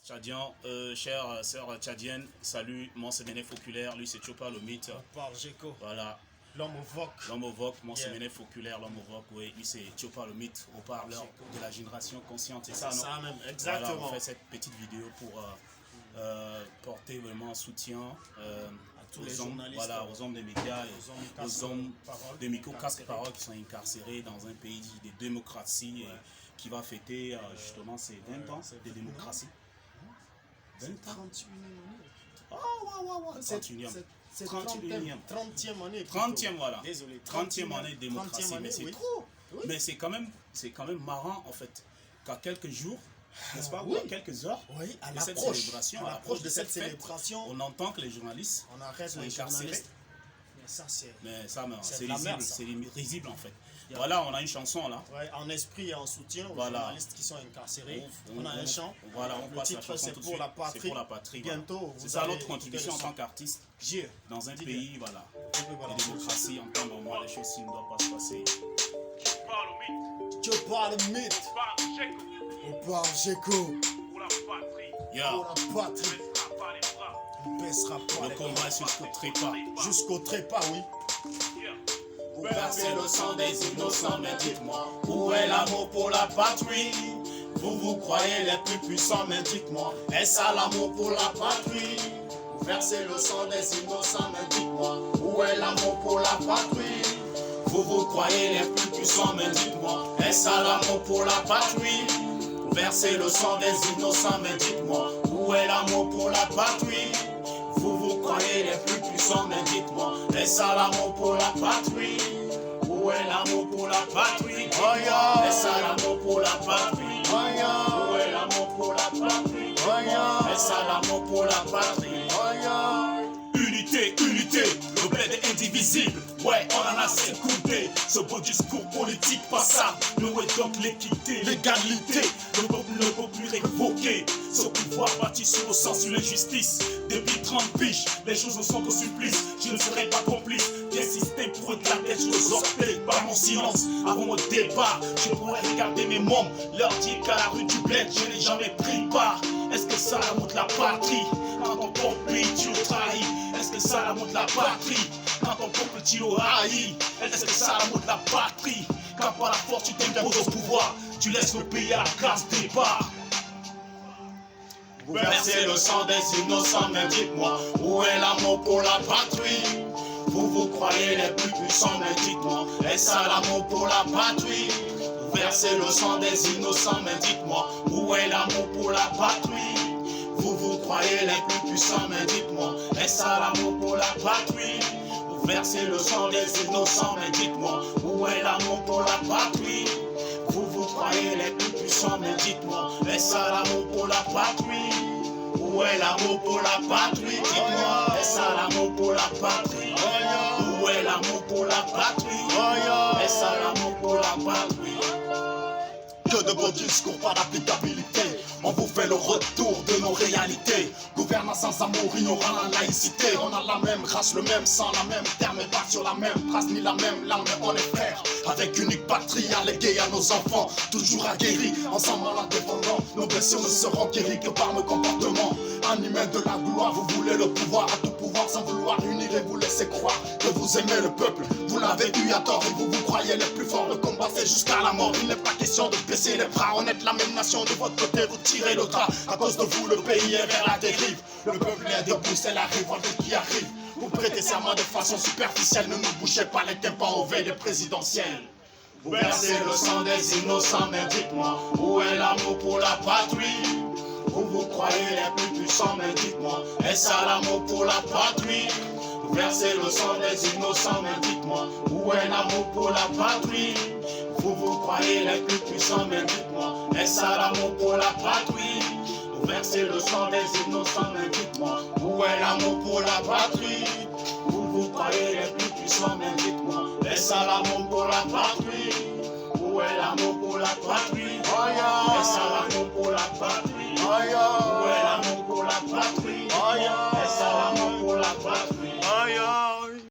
Tchadien, chère sœur tchadienne, salut, moi c'est Menef Oculaire, lui c'est Chopa le mythe. Par Géco. Voilà. L'homme au voc. L'homme au voc, moi c'est Menef Oculaire, l'homme au voc, oui, lui c'est Chopa le mythe, au parleur de la génération consciente, c'est ça, non? Ça même, exactement. Voilà, on fait cette petite vidéo pour porter vraiment un soutien tous aux les hommes, journalistes, voilà, aux hommes des médias et aux hommes de micro-casque-parole qui sont incarcérés dans un pays de démocratie et qui va fêter justement ses 20 ans de démocratie. 20 ans. 38e année. Oh, ouais. 31e. 30e année. 30e, voilà. Désolé. 30e année de démocratie. 30e année, mais c'est oui. trop. Oui. Mais c'est quand même marrant, en fait, qu'à quelques jours, n'est-ce pas, oui. ou à quelques heures, oui, à de cette l'approche célébration, de cette fête, célébration, on entend que les journalistes on arrête sont les incarcérés. journalistes. Mais ça, c'est risible en fait. Voilà, on a une chanson là. Ouais, en esprit et en soutien aux voilà. journalistes qui sont incarcérés. On a un chant. Voilà, on passe la chanson c'est tout de pour suite. la patrie. C'est pour la patrie. Bientôt. C'est ça notre contribution en tant qu'artiste dans un pays, voilà. De démocratie, en tant que moment, les choses ne doivent pas se passer. Tu parles mythe. On parle Géco. Pour la patrie. Pour la patrie. On baissera pas. Le combat jusqu'au trépas. Jusqu'au trépas, oui. Vous versez le sang des innocents, mais dites-moi, où est l'amour pour la patrie? Vous croyez les plus puissants, mais dites-moi, est-ce à l'amour pour la patrie? Vous versez le sang des innocents, mais dites-moi, où est l'amour pour la patrie? Vous croyez les plus puissants, mais dites-moi, est-ce à l'amour pour la patrie? Vous versez le sang des innocents, mais dites-moi, où est l'amour pour la patrie? Vous croyez les plus puissants, mais dites-moi, est-ce à l'amour pour la patrie? Où est l'amour pour la patrie? Est-ce à l'amour pour la patrie? Où est l'amour pour la patrie? Est-ce à l'amour pour la patrie? Unité, le bled est indivisible. Ouais, on en a assez écouté. Ce beau discours politique passable. Nous est donc l'équité, l'égalité. Le peuple ne peut plus révoquer. Ce pouvoir bâti sur le sang, sur l'injustice. Depuis 30 piges, les choses ne sont qu'au supplice. Je ne serai pas complice d'insister pour éclater sur les orteils. Par mon silence, avant mon départ, je pourrais regarder mes mômes, leur dire qu'à la rue du bled, je n'ai jamais pris part. Est-ce que ça la montre la patrie? Quand ton propre pays tu le trahis. Est-ce que ça la montre la patrie? Quand ton peuple tu le haïs. Est-ce que ça la montre la patrie? Quand par la force tu t'imposes au pouvoir, tu laisses le pays à la case départ. Vous versez le sang des innocents, mais dites-moi, où est l'amour pour la patrie? Vous croyez les plus puissants, mais dites-moi, est-ce à l'amour pour la patrie? Vous versez le sang des innocents, mais dites-moi, où est l'amour pour la patrie? Vous croyez les plus puissants, mais dites-moi, est-ce à l'amour pour la patrie? Vous versez le sang des innocents, mais dites-moi, où est l'amour pour la patrie? Vous croyez les plus puissants, mais dites-moi, est-ce à l'amour pour la patrie? Où est l'amour pour la patrie? Dites-moi, est-ce à l'amour pour la patrie? Où est l'amour pour la patrie? Est-ce à l'amour pour la patrie? Que de beaux discours, pas d'applicabilité. On vous fait le retour de nos réalités. Gouvernance sans amour, ignorant la laïcité. On a la même race, le même sang, la même terre, mais pas sur la même trace, ni la même langue, mais on est frères. Avec unique patrie alléguée à nos enfants, toujours aguerris, ensemble en la défendant. Nos blessures ne seront guéries que par nos comportements. Animés de la gloire, vous voulez le pouvoir, à tout pouvoir sans vouloir unir et vous laisser croire que vous aimez le peuple. Vous l'avez eu à tort et vous croyez les plus forts. Le combat c'est jusqu'à la mort, il n'est pas question de baisser les bras. On est la même nation, de votre côté vous tirez le drap. À cause de vous le pays est vers la dérive. Le peuple est debout, c'est la révolte qui arrive. Vous prêtez serment de façon superficielle, ne nous bouchez pas les tympans au veille des présidentielles. Vous versez le sang des innocents, mais dites-moi, où est l'amour pour la patrie? Vous croyez les plus puissants, mais dites-moi, est-ce à l'amour pour la patrie? Vous versez le sang des innocents, mais dites-moi, où est l'amour pour la patrie? Vous croyez les plus puissants, mais dites-moi, est-ce à l'amour pour la patrie? Vous versez le sang des innocents, mais dites-moi, où est l'amour pour la patrie? Vous croyez les plus puissants, mais dites-moi, est-ce à l'amour pour la patrie?